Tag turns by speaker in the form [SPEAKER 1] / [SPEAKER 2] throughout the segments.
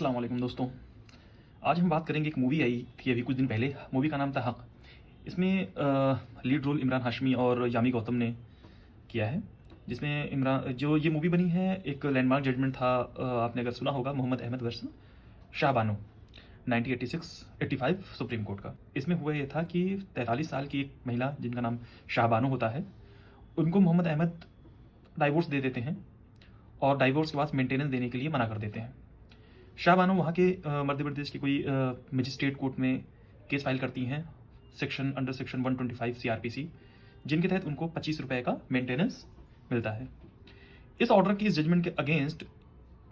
[SPEAKER 1] अस्सलाम वालेकुम दोस्तों। आज हम बात करेंगे, एक मूवी आई थी अभी कुछ दिन पहले। मूवी का नाम था हक। इसमें लीड रोल इमरान हाशमी और यामी गौतम ने किया है। जिसमें इमरान, जो ये मूवी बनी है, एक लैंडमार्क जजमेंट था। आपने अगर सुना होगा, Mohammad Ahmed versus Shah Bano 1986-85 supreme court का। इसमें हुआ ये था कि 43 साल की एक महिला जिनका नाम शाहबानो होता है, उनको मोहम्मद अहमद डाइवोर्स दे देते हैं और डाइवोर्स के बाद मेंटेनेंस देने के लिए मना कर देते हैं। शाहबानो वहाँ के मध्य प्रदेश की कोई मजिस्ट्रेट कोर्ट में केस फाइल करती हैं, अंडर सेक्शन 125 CRPC, जिनके तहत उनको 25 रुपये का मेंटेनेंस मिलता है। इस ऑर्डर की, इस जजमेंट के अगेंस्ट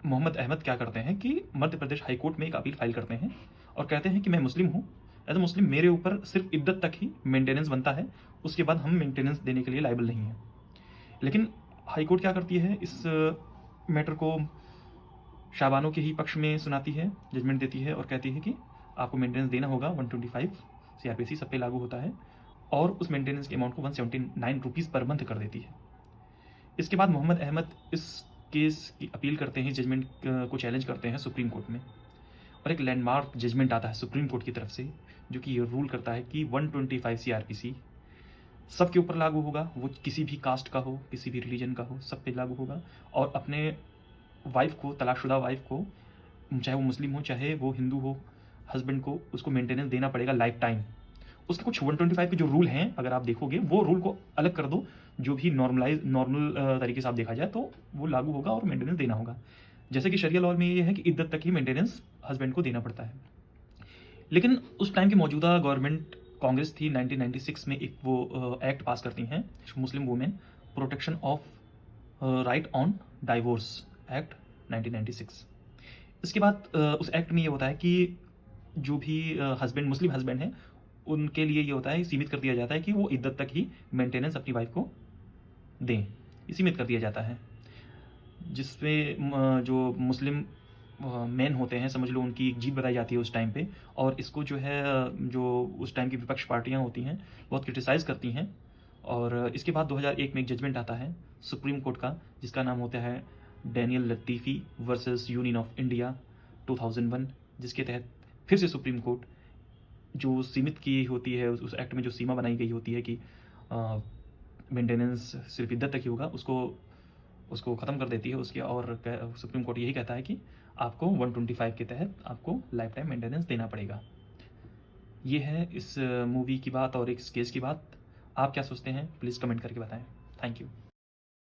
[SPEAKER 1] मोहम्मद अहमद क्या करते हैं कि मध्य प्रदेश हाई कोर्ट में एक अपील फाइल करते हैं और कहते हैं कि मैं मुस्लिम हूँ, एज अ मुस्लिम मेरे ऊपर सिर्फ इद्दत तक ही मेंटेनेंस बनता है, उसके बाद हम मेंटेनेंस देने के लिए लायबल नहीं हैं। लेकिन हाई कोर्ट क्या करती है, इस मैटर को शाहबानो के ही पक्ष में सुनाती है, जजमेंट देती है और कहती है कि आपको मेंटेनेंस देना होगा। 125 CRPC सब पे लागू होता है और उस मेंटेनेंस के अमाउंट को 179 रुपीज़ पर मंथ कर देती है। इसके बाद मोहम्मद अहमद इस केस की अपील करते हैं, जजमेंट को चैलेंज करते हैं सुप्रीम कोर्ट में, और एक लैंडमार्क जजमेंट आता है सुप्रीम कोर्ट की तरफ से, जो कि ये रूल करता है कि 125 CRPC सबके ऊपर लागू होगा। वो किसी भी कास्ट का हो, किसी भी रिलीजन का हो, सब पे लागू होगा। और अपने वाइफ को, तलाकशुदा वाइफ को, चाहे वो मुस्लिम हो चाहे वो हिंदू हो, हस्बैंड को उसको मेंटेनेंस देना पड़ेगा लाइफ टाइम। उसके कुछ 125 के जो रूल हैं, अगर आप देखोगे, वो रूल को अलग कर दो, जो भी नॉर्मल तरीके से आप देखा जाए तो वो लागू होगा और मेंटेनेंस देना होगा। जैसे कि शरिया लॉ में ये है कि इद्दत तक ही मेंटेनेंस हस्बैंड को देना पड़ता है। लेकिन उस टाइम की मौजूदा गवर्नमेंट कांग्रेस थी, 1996 में एक वो एक्ट पास करती हैं, Muslim women protection of right on divorce act 1996। इसके बाद उस एक्ट में ये होता है कि जो भी हस्बैंड, मुस्लिम हस्बैंड हैं, उनके लिए ये होता है, सीमित कर दिया जाता है कि वो इद्दत तक ही मेंटेनेंस अपनी वाइफ को दें। ये सीमित कर दिया जाता है, जिसमें जो मुस्लिम मेन होते हैं, समझ लो, उनकी एक जीत बताई जाती है उस टाइम पे। और इसको जो है, जो उस टाइम की विपक्ष पार्टियां होती हैं, बहुत क्रिटिसाइज़ करती हैं। और इसके बाद 2001 में एक जजमेंट आता है सुप्रीम कोर्ट का, जिसका नाम होता है Daniel Latifi versus Union of India 2001, जिसके तहत फिर से सुप्रीम कोर्ट जो सीमित की होती है, उस एक्ट में जो सीमा बनाई गई होती है कि मेंटेनेंस सिर्फ इद्दत तक ही होगा, उसको ख़त्म कर देती है उसके। और सुप्रीम कोर्ट यही कहता है कि आपको 125 के तहत आपको लाइफ टाइम मेंटेनेंस देना पड़ेगा। ये है इस मूवी की बात और इस केस की बात। आप क्या सोचते हैं, प्लीज़ कमेंट करके बताएं। Thank you.